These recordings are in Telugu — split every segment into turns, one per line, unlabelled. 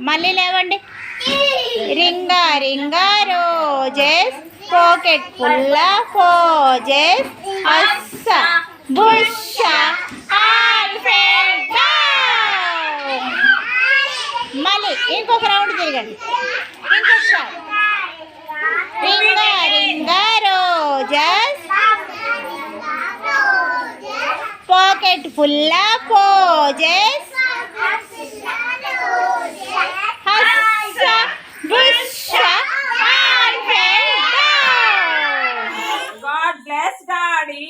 మళ్ళీ లేవండి. Ringa రింగా roses pocket full of roses husha busha all fell down. మళ్ళీ ఇంకొక రౌండ్ తిరగండి. ఇంకొకసారి ringa రింగా roses pocket full of roses
God bless Daddy.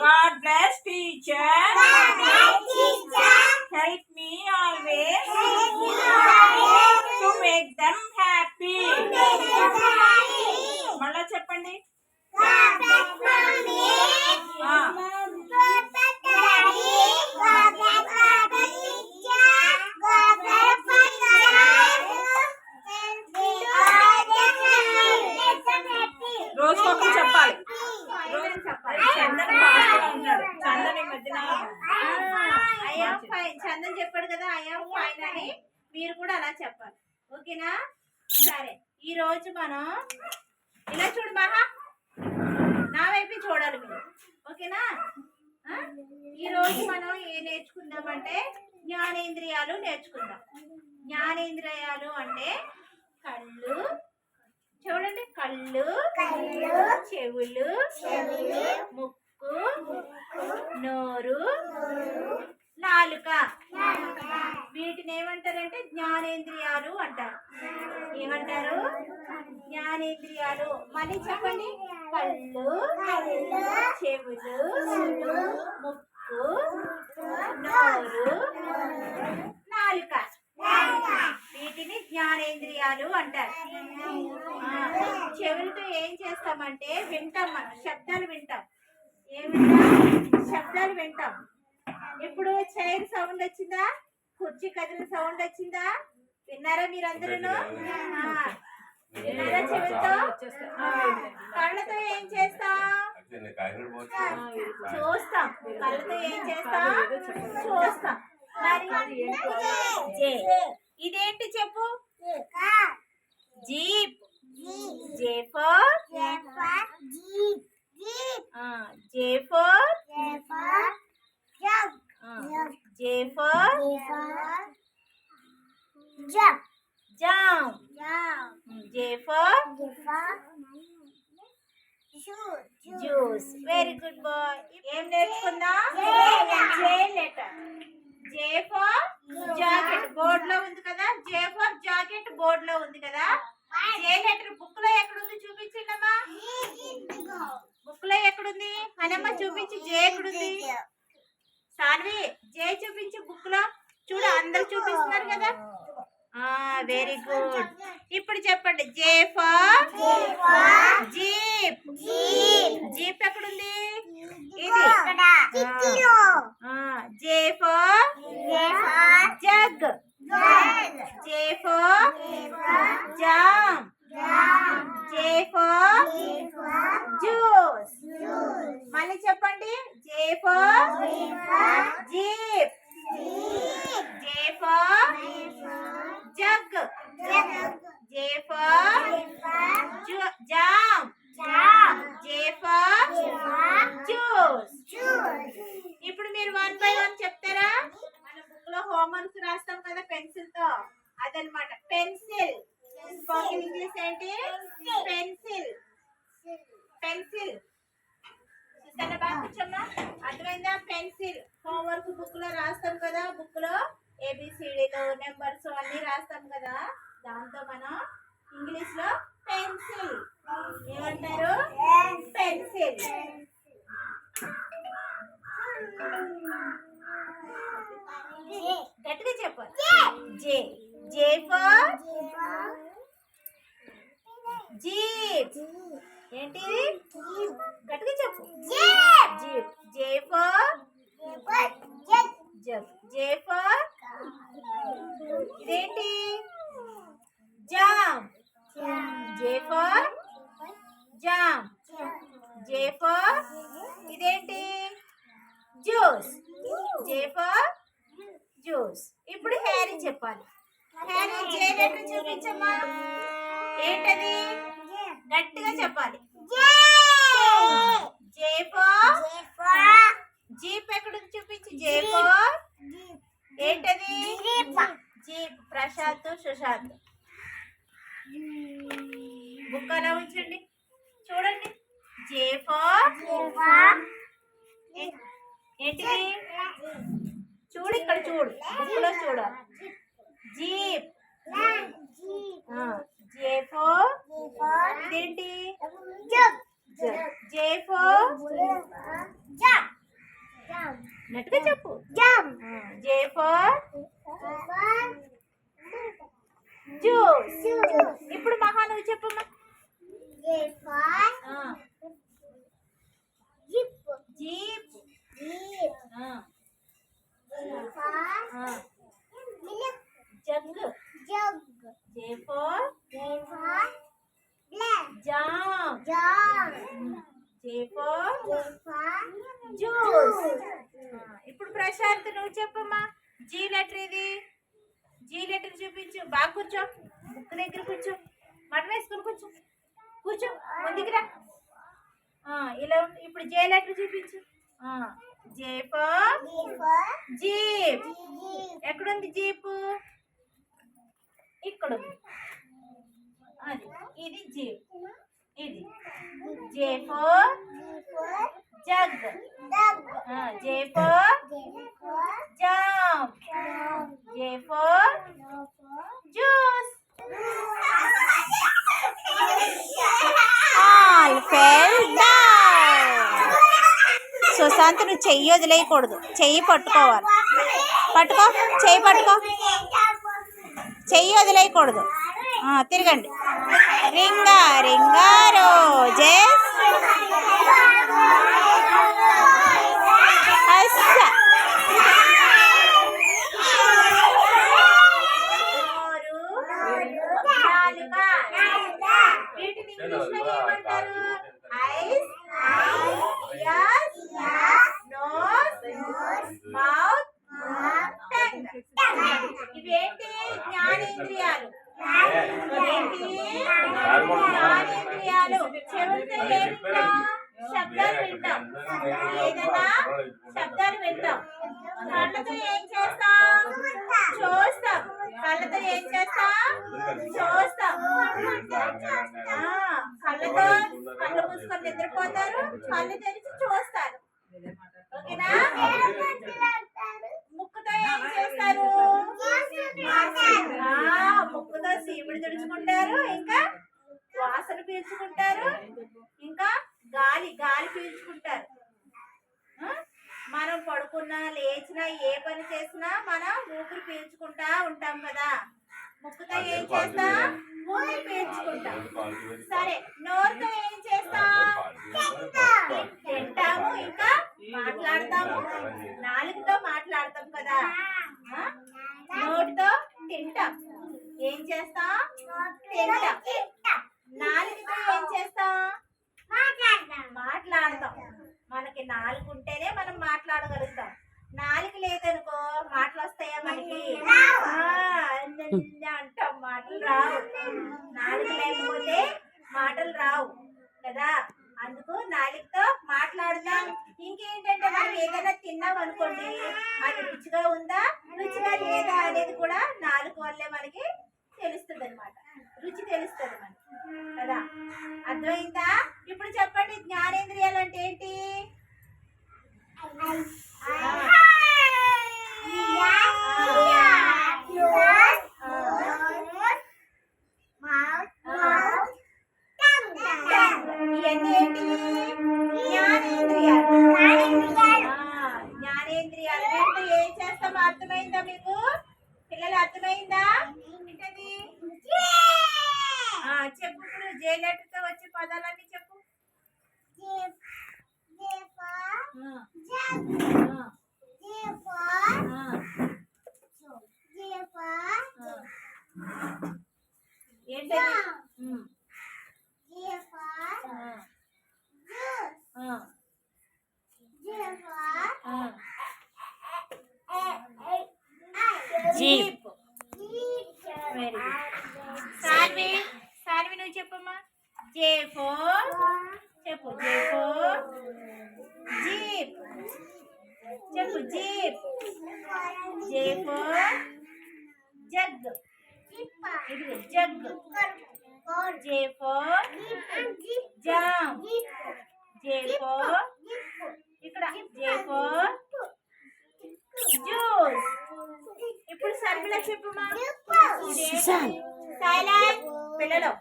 God bless teacher. Help me always to make them happy. మళ్ళా చెప్పండి. రోజుకొకరు చెప్పాలి. రోజు చెప్పాలి. చందన్ ఉంటాడు. చందన్ ఈ మధ్యన
చందన్ చెప్పాడు కదా ఐఎమ్ ఫైన్ అని మీరు కూడా అలా చెప్పాలి. ఓకేనా? సరే, ఈ రోజు మనం ఇలా చూడు మహా, నా వైపు చూడాలి మీరు. ఓకేనా? ఈ రోజు మనం ఏం నేర్చుకుందామంటే జ్ఞానేంద్రియాలు నేర్చుకుందాం. జ్ఞానేంద్రియాలు అంటే కళ్ళు, చూడండి, కళ్ళు, చెవులు, ముక్కు, నోరు, నాలుక. వీటిని ఏమంటారంటే జ్ఞానేంద్రియాలు అంటారు. ఏమంటారు? జ్ఞానేంద్రియాలు. మళ్ళీ చెప్పండి. కళ్ళు, చెవులు, ముక్కు, నోరు, నాలుక. వీటిని జ్ఞానేంద్రియాలు అంటారు. చెవులతో ఏం చేస్తామంటే వింటాం, మనం శబ్దాలు వింటాం. ఏం వింటాం? శబ్దాలు వింటాం. ఇప్పుడు చైర్ సౌండ్ వచ్చిందా? కుర్చీ కదిలిన సౌండ్ వచ్చిందా? విన్నారా మీరందరూ? విన్నారా? చెవులతో. కళ్ళతో ఏం చేస్తాం? చూస్తాం. కళ్ళతో ఏం చేస్తాం? చూస్తాం. మరి ఇదేంటి చెప్పు? Jeep. J for J for J for jump. J for juice. Very good boy. ఏం నేర్చుకుందాం? J letter. J for jacket board లో ఉంది కదా. జే ఫర్ జాకెట్ బోర్డ్ లో ఉంది కదా. జే లెటర్ బుక్ లో ఎక్కడుంది చూపించండి అమ్మా. బుక్ లో ఎక్కడుంది అనమ్మా? చూపించి. జే ఎక్కడుంది? సాన్వి, జే చూపించి బుక్ లో. చూడు, అందరు చూపిస్తున్నారు కదా. Very good. ఇప్పుడు చెప్పండి. జే ఫర్ జీప్. జీప్ ఎక్కడుంది? ఇది. J for jug. J for jam. J for juice. మళ్ళీ చెప్పండి. జే for jeep. J for jug. J for jam. J for juice. ఇప్పుడు మీరు 1 by 1 చెప్తారా? మన బుక్ లో హోంవర్క్ రాస్తాం కదా పెన్సిల్ తో, అదనమాట. పెన్సిల్. స్పోకెన్ ఇంగ్లీష్ ఏంటి? పెన్సిల్. పెన్సిల్. చూసారా బాగా కూర్చోమ్మా? అర్థమైందా? పెన్సిల్. హోంవర్క్ బుక్ లో రాస్తాం కదా. బుక్ లో ఏబిసిడీలు, నెంబర్స్ అన్ని రాస్తాం కదా. దాంతో మనం ఇంగ్లీష్ లో పెన్సిల్ ఏమంటారు? పెన్సిల్. జీప్. ఏంటి గట్టిగా చెప్పు. Jeep. J for jug. J for ఇదేంటి jam. J for jam. J for ఇదేంటి జ్యూస్. J for juice. ఇప్పుడు హ్యారీ చెప్పాలి. హ్యారీ జే లెటర్ చూపించమ్మా. ఏంటది గట్టిగా చెప్పాలి. జే ఫర్ జీప్ ఎక్కడుంది చూపించి. జే ఫర్ ఏంటది జీప్. ప్రశాంత్ సుశాంత్ బుక్ అలా ఉంచండి చూడండి. జే ఫర్ ఏంటిది చూడు ఇక్కడ చూడు బుక్లో చూడాలి. జీప్. జే ఫర్ ఇదేంటి జే ఫర్ నెట్గా చెప్పు. జే ఫర్ జ్యూస్. ఇప్పుడు మహా నువ్వు చెప్పమ్మా. Jeep. Jug. J for jam. J for juice. ఇప్పుడు ప్రశాంత్ నువ్వు చెప్పమ్మా. జీ లెటర్ ఇది. జీ లెటర్ చూపించు. బాగా కూర్చో. బుక్ దగ్గర కూర్చో. మటన్ వేసుకుని కూర్చో. కూర్చో ముందుకు రా. ఇలా ఇప్పుడు జే లెటర్ చూపించు. J for jeep. ఎక్కడుంది జీపు ఇక్కడ ఉంది. అది ఇది జీప్. ఇది J for jug. J for jam. J for juice. All fell down. Sushant నువ్వు చెయ్యి వదిలేయకూడదు. చెయ్యి పట్టుకోవాలి. పట్టుకో. చెయ్యి పట్టుకో. చెయ్యి వదిలేయకూడదు. తిరగండి. Ring a రింగా roses. వీటిని ఇంగ్లీష్లో ఏమంటారు? Eyes, ears, nose, mouth, tongue. ఇవేంటి జ్ఞానేంద్రియాలు. ఏంటి జ్ఞానేంద్రియాలు. చెవులతో ఏం వింటాం? శబ్దాలు వింటాం. ఏదైనా శబ్దాలు వింటాం. కళ్ళతో ఏం చేస్తాం? చూస్తాం. కళ్ళతో ఏం చేస్తాం? చూస్తాం. కళ్ళతో కళ్ళు మూసుకొని నిద్రపోతారు. కళ్ళు తెరిచి చూస్తారు. ఓకేనా? ముక్కుతో ఏం చేస్తారు? ముక్కుతో సీముడు తుడుచుకుంటారు. ఇంకా వాసన పీల్చుకుంటారు. ఇంకా గాలి గాలి పీల్చుకుంటారు. మనం పడుకున్నా లేచినా ఏ పని చేసినా మనం ఊపిరి పీల్చుకుంటా ఉంటాం కదా. ముక్కుతో ఏం చేస్తాం? ఊపిరి పీల్చుకుంటాం. సరే నోరుతో ఏం చేస్తాం? తింటాము. ఇంకా మాట్లాడతాము. నాలుగుతో మాట్లాడతాం కదా. నోటితో తింటాం. ఏం చేస్తాం? తింటాం. నాలుగుతో ఏం చేస్తాం? మాట్లాడతాం. మనకి నాలుగు ఉంటేనే మనం మాట్లాడగలుగుతాం. నాలుగు లేదనుకో మాటలు వస్తాయా మనకి? అంటాం. మాటలు రావు. నాలుగు లేకపోతే మాటలు రావు కదా. అందుకు నాలుగుతో మాట్లాడదాం. ఇంకేంటంటే మనం ఏదైనా తిన్నాం అనుకోండి, అది రుచిగా ఉందా రుచిగా లేదా అనేది కూడా నాలుగు వల్లే మనకి తెలుస్తుంది అనమాట. రుచి తెలుస్తుంది మనకి కదా. అర్థమైందా? ఇప్పుడు చెప్పండి జ్ఞానేంద్రియాలు అంటే ఏంటి? ఇవన్నీ ఏంటి? జ్ఞానేంద్రియాలు. జ్ఞానేంద్రియాలు అంటే ఏం చేస్తామో అర్థమైందా మీకు పిల్లలు? అర్థమైందా? చెప్పు. జే లెటర్ తో వచ్చే పదాలన్నీ చెప్పు. ఏంటది? జీప్. Very good. సాన్వి నువ్వు చెప్పమ్మా. జే ఫోర్ చెప్పు. జే ఫోర్ జీప్ చెప్పు. జీప్. జే ఫోర్ జగ్. ఇది జగ్. జే ఫోర్ జామ్. జే ఫోర్ ఇక్కడ. జే ఫోర్ జ్యూస్. ఇప్పుడు సర్మిళ చెప్పమ్మా. సైలెంట్ పిల్లలు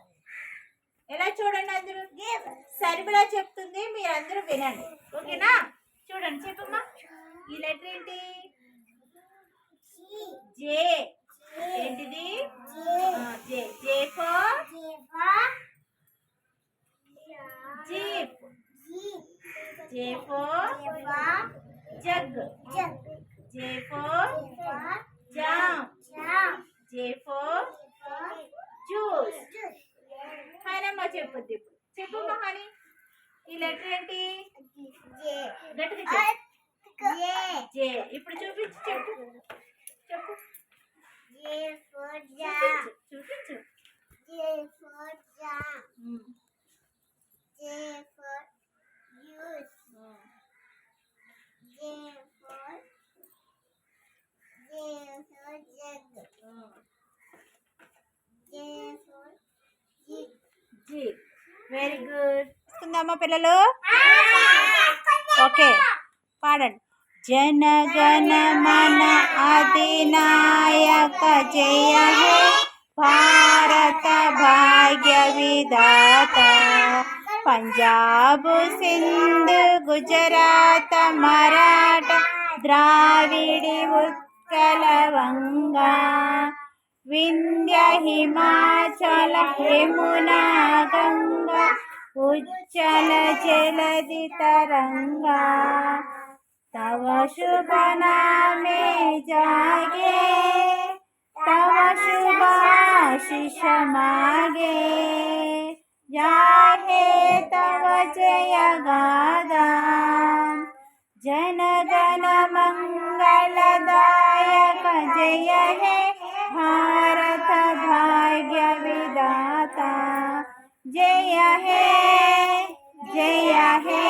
ఎలా చూడండి అందరూ. సర్మిళ చెప్తుంది, మీరందరూ వినండి, ఓకేనా? చూడండి చెప్పమ్మా. ఈ లెటర్ ఏంటి? జే. ఏంటిది? J. J for jeep. J for jug. J for jam. J for juice. హైనమ్మ చెప్పుద్ది ఇప్పుడు. చెప్పమ్మా హని. ఈ లెటర్ ఏంటి? గట్టిగా చెప్పు. జే. ఇప్పుడు చూపించు. చెప్పు. చూపించు. Very good. వస్తుందమ్మా పిల్లలు? ఓకే పాడండి. జనగణ మన అధినాయక జయ హే భారత భాగ్య విధాత. పంజాబ్ సింధ్ గుజరాత్ మరాఠ ద్రావిడి ఉత్కల వంగా. వింధ్య హిమాచల యమునా గంగా ఉజ్జల జలధి तरंगा. तव शुभ नामे जागे तव शुभ आशीष मागे. जाहे तव जय गादा. जनगण मंगलदायक जय हे भारत भाग्य विधाता. जय हे जय हे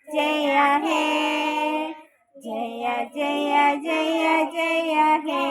जय हे जय जय जय जय हे.